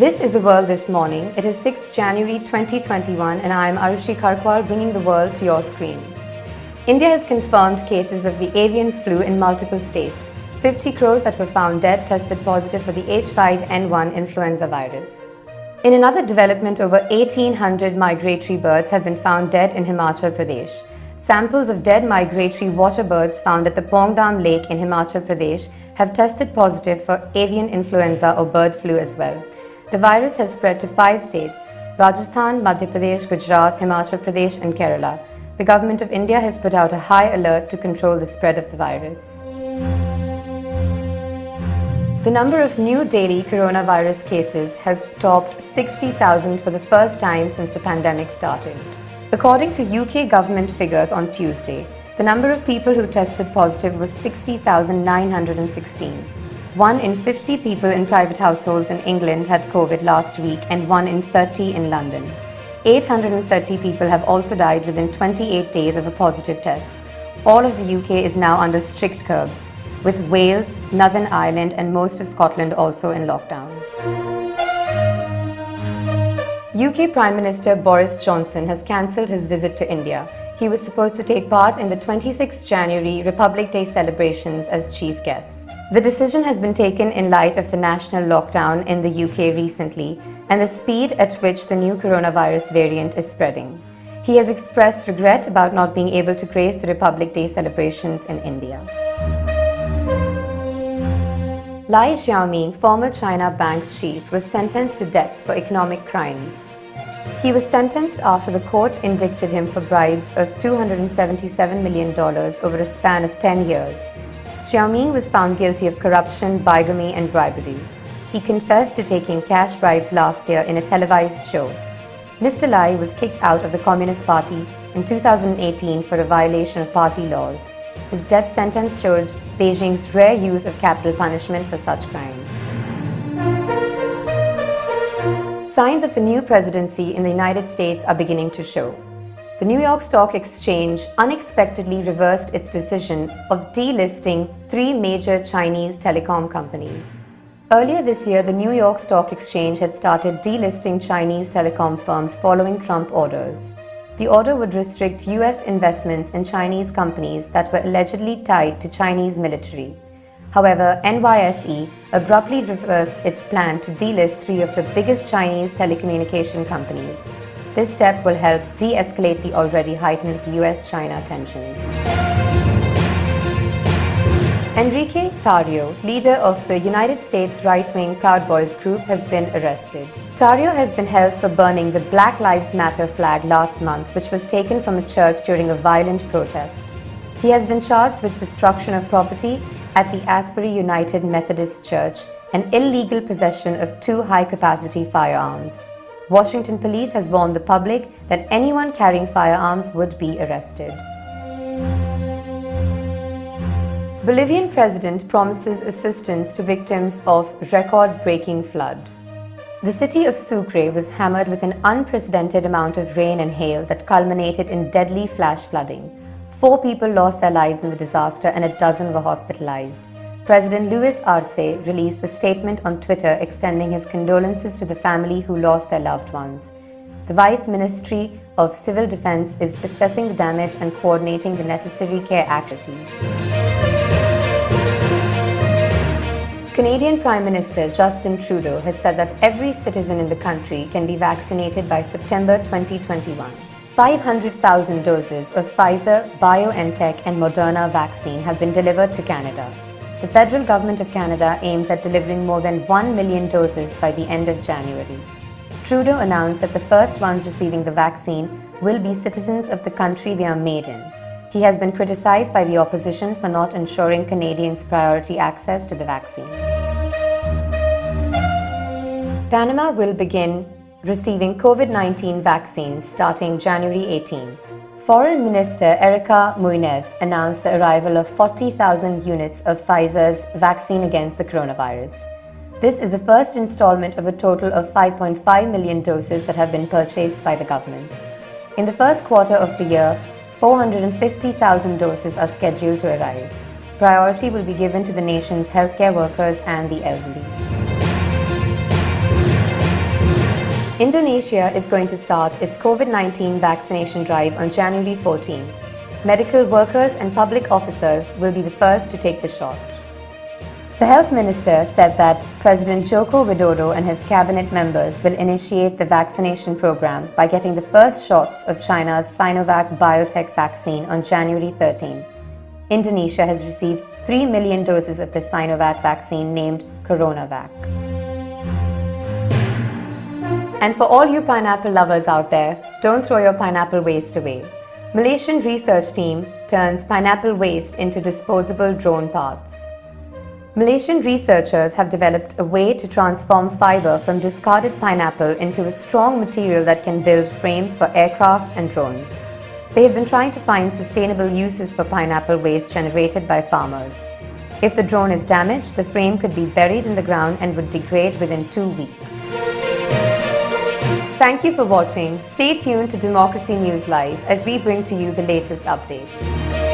This is the world this morning. It is 6th January 2021 and I am Arushi Karkwal bringing the world to your screen. India has confirmed cases of the avian flu in multiple states. 50 crows that were found dead tested positive for the H5N1 influenza virus. In another development, over 1,800 migratory birds have been found dead in Himachal Pradesh. Samples of dead migratory water birds found at the Pongdam Lake in Himachal Pradesh have tested positive for avian influenza or bird flu as well. The virus has spread to 5 states: Rajasthan, Madhya Pradesh, Gujarat, Himachal Pradesh and Kerala. The government of India has put out a high alert to control the spread of the virus. The number of new daily coronavirus cases has topped 60,000 for the first time since the pandemic started. According to UK government figures on Tuesday, the number of people who tested positive was 60,916. 1 in 50 people in private households in England had COVID last week and 1 in 30 in London. 830 people have also died within 28 days of a positive test. All of the UK is now under strict curbs, with Wales, Northern Ireland and most of Scotland also in lockdown. UK Prime Minister Boris Johnson has cancelled his visit to India. He was supposed to take part in the 26th January Republic Day celebrations as chief guest. The decision has been taken in light of the national lockdown in the UK recently and the speed at which the new coronavirus variant is spreading. He has expressed regret about not being able to grace the Republic Day celebrations in India. Xiaomi, former China bank chief, was sentenced to death for economic crimes. He was sentenced after the court indicted him for bribes of $277 million over a span of 10 years. Xiaomi was found guilty of corruption, bigamy and bribery. He confessed to taking cash bribes last year in a televised show. Mr. Lai was kicked out of the Communist Party in 2018 for a violation of party laws. His death sentence showed Beijing's rare use of capital punishment for such crimes. Signs of the new presidency in the United States are beginning to show. The New York Stock Exchange unexpectedly reversed its decision of delisting 3 major Chinese telecom companies. Earlier this year, the New York Stock Exchange had started delisting Chinese telecom firms following Trump orders. The order would restrict US investments in Chinese companies that were allegedly tied to Chinese military. However, NYSE abruptly reversed its plan to delist 3 of the biggest Chinese telecommunication companies. This step will help de-escalate the already heightened US-China tensions. Enrique Tarrio, leader of the United States right-wing Proud Boys group, has been arrested. Tarrio has been held for burning the Black Lives Matter flag last month, which was taken from a church during a violent protest. He has been charged with destruction of property at the Asbury United Methodist Church and illegal possession of 2 high-capacity firearms. Washington police has warned the public that anyone carrying firearms would be arrested. Bolivian president promises assistance to victims of record-breaking flood. The city of Sucre was hammered with an unprecedented amount of rain and hail that culminated in deadly flash flooding. 4 people lost their lives in the disaster and a dozen were hospitalized. President Luis Arce released a statement on Twitter extending his condolences to the family who lost their loved ones. The Vice Ministry of Civil Defense is assessing the damage and coordinating the necessary care activities. Canadian Prime Minister Justin Trudeau has said that every citizen in the country can be vaccinated by September 2021. 500,000 doses of Pfizer, BioNTech and Moderna vaccine have been delivered to Canada. The federal government of Canada aims at delivering more than 1 million doses by the end of January. Trudeau announced that the first ones receiving the vaccine will be citizens of the country they are made in. He has been criticized by the opposition for not ensuring Canadians priority access to the vaccine. Panama will begin receiving COVID-19 vaccines starting January 18th. Foreign Minister Erika Muñoz announced the arrival of 40,000 units of Pfizer's vaccine against the coronavirus. This is the first installment of a total of 5.5 million doses that have been purchased by the government. In the first quarter of the year, 450,000 doses are scheduled to arrive. Priority will be given to the nation's healthcare workers and the elderly. Indonesia is going to start its COVID-19 vaccination drive on January 14. Medical workers and public officers will be the first to take the shot. The health minister said that President Joko Widodo and his cabinet members will initiate the vaccination program by getting the first shots of China's Sinovac biotech vaccine on January 13. Indonesia has received 3 million doses of the Sinovac vaccine named CoronaVac. And for all you pineapple lovers out there, don't throw your pineapple waste away. Malaysian research team turns pineapple waste into disposable drone parts. Malaysian researchers have developed a way to transform fiber from discarded pineapple into a strong material that can build frames for aircraft and drones. They have been trying to find sustainable uses for pineapple waste generated by farmers. If the drone is damaged, the frame could be buried in the ground and would degrade within 2 weeks. Thank you for watching. Stay tuned to Democracy News Live as we bring to you the latest updates.